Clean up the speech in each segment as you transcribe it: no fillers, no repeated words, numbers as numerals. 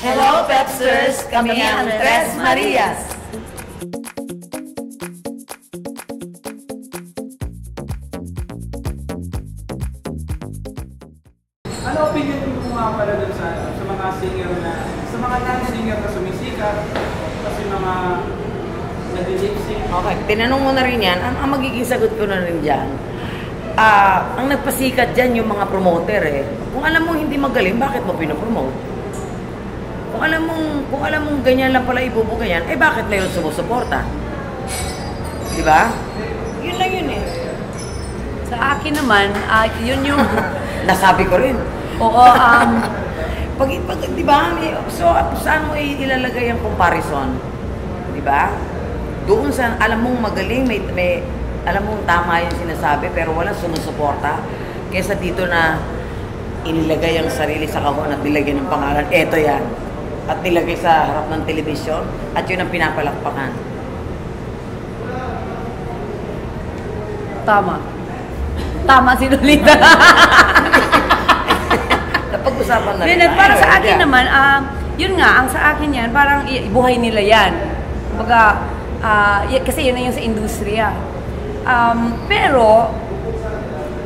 Hello, Pepsters! Kami ang Tres Marias! Ano opinion mo nga pala dun sa mga singer na, sa mga non-singer na sumisikat, kasi mga nag-lip-sync? Okay, tinanong mo na rin yan. Ang magiging sagot ko na rin dyan, ang nagpasikat dyan yung mga promoter eh. Kung alam mo hindi magaling, bakit mo pinopromote? Kung alam mong ganyan lang pala ibubuga yan, eh bakit na yun sumusuporta? Diba? Yun lang yun eh. Sa akin naman, yun yung... Nasabi ko rin. Oo, di ba? So, saan mo ilalagay ang comparison? Di ba? Doon sa, alam mong magaling, alam mong tama yung sinasabi, pero walang sumusuporta. Kesa dito na inilagay ang sarili sa kahon at nilagyan ng pangalan, eto yan. At nilagay sa harap ng telebisyon, at yun ang pinapalakpakan. Tama. Tama si Lolita. Napag-usapan na rin. Para sa akin naman, yun nga, ang sa akin yan, parang buhay nila yan. Kumbaga, kasi yun na yung sa industriya. Pero,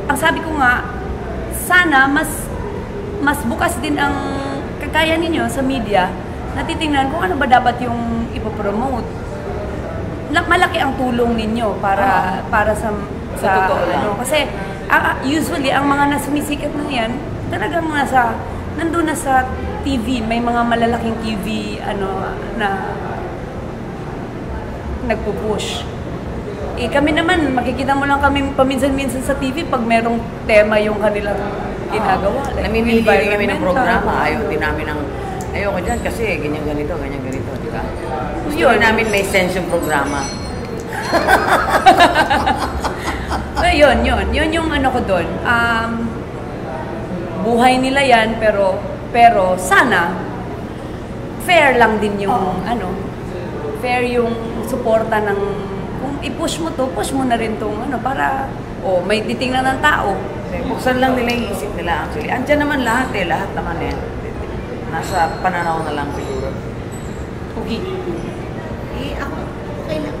ang sabi ko nga, sana mas bukas din ang kagaya ninyo sa media na titingnan kung ano ba dapat yung ipopromote. Malaki ang tulong ninyo para sa totoo lang. Kasi usually ang mga nasumisikat na yan talagang nandun na sa TV, may mga malalaking TV na nagpo-push. Kami naman, makikita mo lang kami paminsan-minsan sa TV pag merong tema yung kanilang ginagawa. Namimili kami ng programa, ayaw ko dyan kasi ganyan ganito, di ba? Gusto namin may sense yung programa. Yun yung ano ko doon. Buhay nila yan, pero sana fair lang din yung fair yung suporta ng kung i-push mo to, push mo na rin tong para may titingnan ng tao. Buksan lang nila yung isip nila actually. Andiyan naman lahat naman eh. Nasa pananaw na lang siguro. Okay. Ako, okay lang.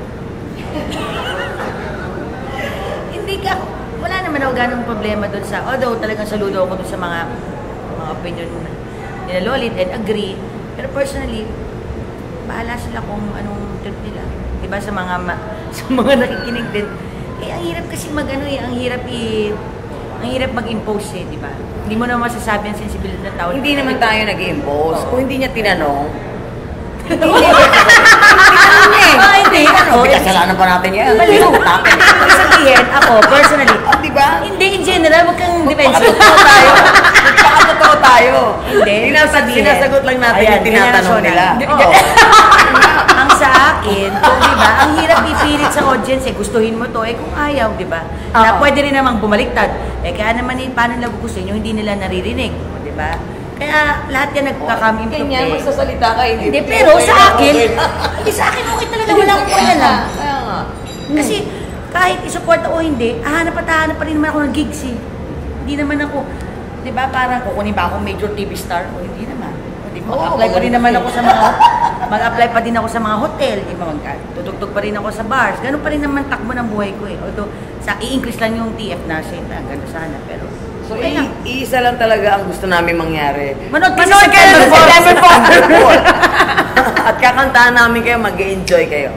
Wala naman ako ganong problema doon although talagang saludo ako doon sa mga opinion nila Lolit and agree. Pero personally, bahala sila kung anong trip nila. Diba sa mga nakikinig din. Ang hirap kasi ang hirap mag-impose diba? Hindi mo naman masasabi ang sensibilidad ng tao. Hindi naman tayo nag-impose. Kung hindi niya tinanong, hindi. Kasalanan pa natin yan. Maliw. Sabihin, ako, personally. Diba? Hindi, in general, huwag kang defensive. Totoo tayo. Hindi. Sinasagot lang natin yung tinatanong nila. Ang sa akin, diba, ang hirap ipilit sa audience, gustuhin mo to, kung ayaw, diba? Na pwede rin namang bumaliktad. Kaya naman, paano nila gugustuhin yung hindi nila naririnig, diba? Kaya lahat yan nagkaka-come into play. Ganyan, magsasalita ka, hindi. Pero sa akin, okay talaga, wala akong alam. Kaya nga. Kasi kahit isupport o hindi, hahanap pa rin naman ako ng gigs eh. Hindi naman ako, di ba, parang kukunin ba ako major TV star? O hindi naman. Mag-apply pa rin naman ako sa mag-apply pa din ako sa mga hotel, di ba, tutugtog pa rin ako sa bars. Ganun pa rin naman takbo ng buhay ko eh. Although, i-increase lang yung TF natin, gano'n sana, pero so, iisa lang talaga ang gusto namin mangyari. Manood kayo sa September 4. At kakantahan namin kayo, mag-enjoy kayo.